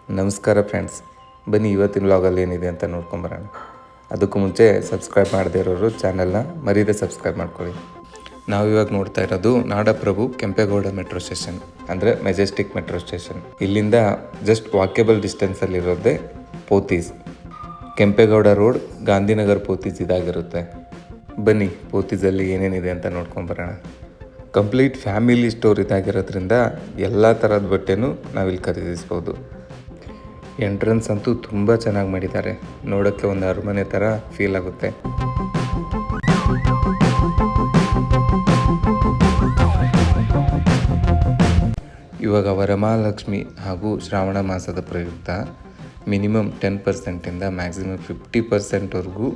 ನಮಸ್ಕಾರ ಫ್ರೆಂಡ್ಸ್, ಬನ್ನಿ ಇವತ್ತಿನ ವ್ಲಾಗಲ್ಲಿ ಏನಿದೆ ಅಂತ ನೋಡ್ಕೊಂಬರೋಣ. ಅದಕ್ಕೂ ಮುಂಚೆ ಸಬ್ಸ್ಕ್ರೈಬ್ ಮಾಡದೇ ಇರೋರು ಚಾನಲ್ನ ಮರೀದೆ ಸಬ್ಸ್ಕ್ರೈಬ್ ಮಾಡ್ಕೊಳ್ಳಿ. ನಾವಿವಾಗ ನೋಡ್ತಾ ಇರೋದು ನಾಡಪ್ರಭು ಕೆಂಪೇಗೌಡ ಮೆಟ್ರೋ ಸ್ಟೇಷನ್, ಅಂದರೆ ಮೆಜೆಸ್ಟಿಕ್ ಮೆಟ್ರೋ ಸ್ಟೇಷನ್. ಇಲ್ಲಿಂದ ಜಸ್ಟ್ ವಾಕೇಬಲ್ ಡಿಸ್ಟೆನ್ಸಲ್ಲಿರೋದೇ ಪೋತೀಸ್. ಕೆಂಪೇಗೌಡ ರೋಡ್, ಗಾಂಧಿನಗರ್ ಪೋತೀಸ್ ಇದಾಗಿರುತ್ತೆ. ಬನ್ನಿ ಪೋತೀಸಲ್ಲಿ ಏನೇನಿದೆ ಅಂತ ನೋಡ್ಕೊಂಬರೋಣ. ಕಂಪ್ಲೀಟ್ ಫ್ಯಾಮಿಲಿ ಸ್ಟೋರ್ ಇದಾಗಿರೋದ್ರಿಂದ ಎಲ್ಲ ಥರದ ಬಟ್ಟೆನೂ ನಾವಿಲ್ಲಿ ಖರೀದಿಸ್ಬೋದು. ಎಂಟ್ರೆನ್ಸ್ ಅಂತೂ ತುಂಬ ಚೆನ್ನಾಗಿ ಮಾಡಿದ್ದಾರೆ, ನೋಡೋಕ್ಕೆ ಒಂದು ಅರಮನೆ ಥರ ಫೀಲ್ ಆಗುತ್ತೆ. ಇವಾಗ ವರಮಹಾಲಕ್ಷ್ಮಿ ಹಾಗೂ ಶ್ರಾವಣ ಮಾಸದ ಪ್ರಯುಕ್ತ ಮಿನಿಮಮ್ 10%ಇಂದ ಮ್ಯಾಕ್ಸಿಮಮ್ 50%ವರೆಗೂ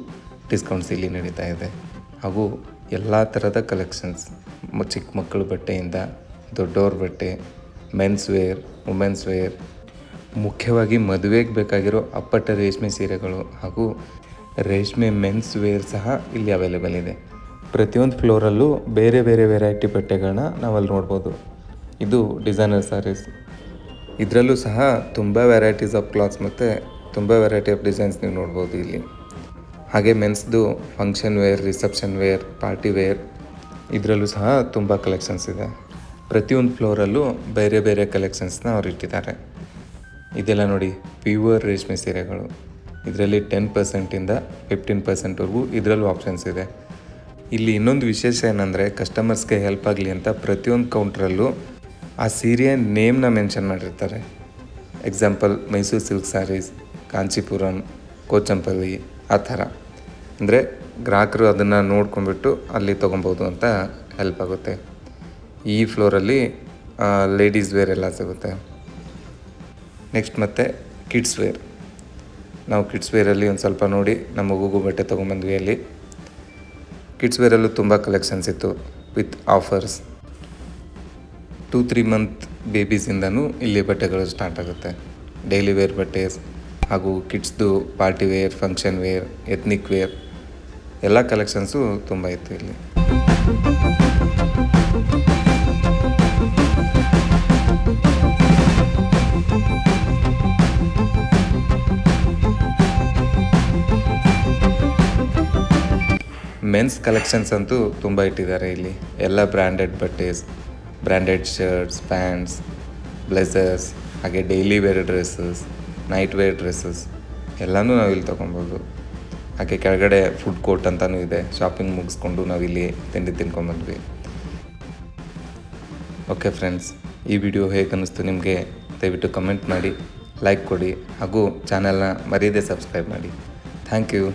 ಡಿಸ್ಕೌಂಟ್ಸ್ ಇಲ್ಲಿ ನಡೀತಾ ಇದೆ. ಹಾಗೂ ಎಲ್ಲ ಥರದ ಕಲೆಕ್ಷನ್ಸ್, ಚಿಕ್ಕ ಮಕ್ಕಳ ಬಟ್ಟೆಯಿಂದ ದೊಡ್ಡವ್ರ ಬಟ್ಟೆ, ಮೆನ್ಸ್ ವೇರ್, ವುಮೆನ್ಸ್ ವೇರ್, ಮುಖ್ಯವಾಗಿ ಮದುವೆಗೆ ಬೇಕಾಗಿರೋ ಅಪ್ಪಟ ರೇಷ್ಮೆ ಸೀರೆಗಳು ಹಾಗೂ ರೇಷ್ಮೆ ಮೆನ್ಸ್ ವೇರ್ ಸಹ ಇಲ್ಲಿ ಅವೈಲೇಬಲ್ ಇದೆ. ಪ್ರತಿಯೊಂದು ಫ್ಲೋರಲ್ಲೂ ಬೇರೆ ಬೇರೆ ವೆರೈಟಿ ಬಟ್ಟೆಗಳನ್ನ ನಾವಲ್ಲಿ ನೋಡ್ಬೋದು. ಇದು ಡಿಸೈನರ್ ಸ್ಯಾರೀಸ್, ಇದರಲ್ಲೂ ಸಹ ತುಂಬ ವೆರೈಟೀಸ್ ಆಫ್ ಕ್ಲಾತ್ಸ್ ಮತ್ತು ತುಂಬ ವೆರೈಟಿ ಆಫ್ ಡಿಸೈನ್ಸ್ ನೀವು ನೋಡ್ಬೋದು ಇಲ್ಲಿ. ಹಾಗೆ ಮೆನ್ಸ್ದು function wear, reception wear, party wear, ಇದರಲ್ಲೂ ಸಹ ತುಂಬ ಕಲೆಕ್ಷನ್ಸ್ ಇದೆ. ಪ್ರತಿಯೊಂದು ಫ್ಲೋರಲ್ಲೂ ಬೇರೆ ಬೇರೆ ಕಲೆಕ್ಷನ್ಸ್ನ ಅವ್ರು ಇಟ್ಟಿದ್ದಾರೆ. ಇದೆಲ್ಲ ನೋಡಿ ಪ್ಯೂರ್ ರೇಷ್ಮೆ ಸೀರೆಗಳು. ಇದರಲ್ಲಿ 10%ಇಂದ 15%ವರೆಗೂ ಇದರಲ್ಲೂ ಆಪ್ಷನ್ಸ್ ಇದೆ. ಇಲ್ಲಿ ಇನ್ನೊಂದು ವಿಶೇಷ ಏನಂದರೆ, ಕಸ್ಟಮರ್ಸ್ಗೆ ಹೆಲ್ಪ್ ಆಗಲಿ ಅಂತ ಪ್ರತಿಯೊಂದು ಕೌಂಟ್ರಲ್ಲೂ ಆ ಸೀರೆಯ ನೇಮ್ನ ಮೆನ್ಷನ್ ಮಾಡಿರ್ತಾರೆ. ಎಕ್ಸಾಂಪಲ್ ಮೈಸೂರು ಸಿಲ್ಕ್ ಸ್ಯಾರೀಸ್, ಕಾಂಚೀಪುರಂ, ಕೋಚಂಪಲ್ಲಿ, ಆ ಥರ. ಅಂದರೆ ಗ್ರಾಹಕರು ಅದನ್ನು ನೋಡ್ಕೊಂಡ್ಬಿಟ್ಟು ಅಲ್ಲಿ ತೊಗೊಬೋದು ಅಂತ ಹೆಲ್ಪ್ ಆಗುತ್ತೆ. ಈ ಫ್ಲೋರಲ್ಲಿ ಲೇಡೀಸ್ ವೇರ್ ಎಲ್ಲ ಸಿಗುತ್ತೆ. ನೆಕ್ಸ್ಟ್ ಮತ್ತು ಕಿಡ್ಸ್ ವೇರ್. ನಾವು ಕಿಡ್ಸ್ ವೇರಲ್ಲಿ ಒಂದು ಸ್ವಲ್ಪ ನೋಡಿ ನಮ್ಮ ಮಗುಗೂ ಬಟ್ಟೆ ತೊಗೊಂಬಂದ್ವಿ. ಅಲ್ಲಿ ಕಿಡ್ಸ್ ವೇರಲ್ಲೂ ತುಂಬ ಕಲೆಕ್ಷನ್ಸ್ ಇತ್ತು ವಿತ್ ಆಫರ್ಸ್. 2-3 ಮಂತ್ ಬೇಬೀಸಿಂದನೂ ಇಲ್ಲಿ ಬಟ್ಟೆಗಳು ಸ್ಟಾರ್ಟ್ ಆಗುತ್ತೆ. ಡೈಲಿ ವೇರ್ ಬಟ್ಟೆ ಹಾಗೂ ಕಿಡ್ಸ್ದು party wear, function wear, ethnic wear ಎಲ್ಲ ಕಲೆಕ್ಷನ್ಸು ತುಂಬ ಇತ್ತು ಇಲ್ಲಿ. ಮೆನ್ಸ್ ಕಲೆಕ್ಷನ್ಸ್ ಅಂತೂ ತುಂಬ ಇಟ್ಟಿದ್ದಾರೆ ಇಲ್ಲಿ. ಎಲ್ಲ ಬ್ರ್ಯಾಂಡೆಡ್ ಬಟ್ಟೆಸ್, ಬ್ರ್ಯಾಂಡೆಡ್ ಶರ್ಟ್ಸ್, ಪ್ಯಾಂಟ್ಸ್, ಬ್ಲೇಸರ್ಸ್, ಹಾಗೆ daily wear dresses, night wear dresses ಎಲ್ಲನೂ ನಾವಿಲ್ಲಿ ತೊಗೊಬೋದು. ಹಾಗೆ ಕೆಳಗಡೆ ಫುಡ್ ಕೋರ್ಟ್ ಅಂತಲೂ ಇದೆ. ಶಾಪಿಂಗ್ ಮುಗಿಸ್ಕೊಂಡು ನಾವಿಲ್ಲಿ ತಿಂಡಿ ತಿನ್ಕೊಂಬಂದ್ವಿ. ಓಕೆ ಫ್ರೆಂಡ್ಸ್, ಈ ವಿಡಿಯೋ ಹೇಗೆ ಅನ್ನಿಸ್ತು ನಿಮಗೆ ದಯವಿಟ್ಟು ಕಮೆಂಟ್ ಮಾಡಿ, ಲೈಕ್ ಕೊಡಿ ಹಾಗೂ ಚಾನಲ್ನ ಮರೀದೆ ಸಬ್ಸ್ಕ್ರೈಬ್ ಮಾಡಿ. Thank you.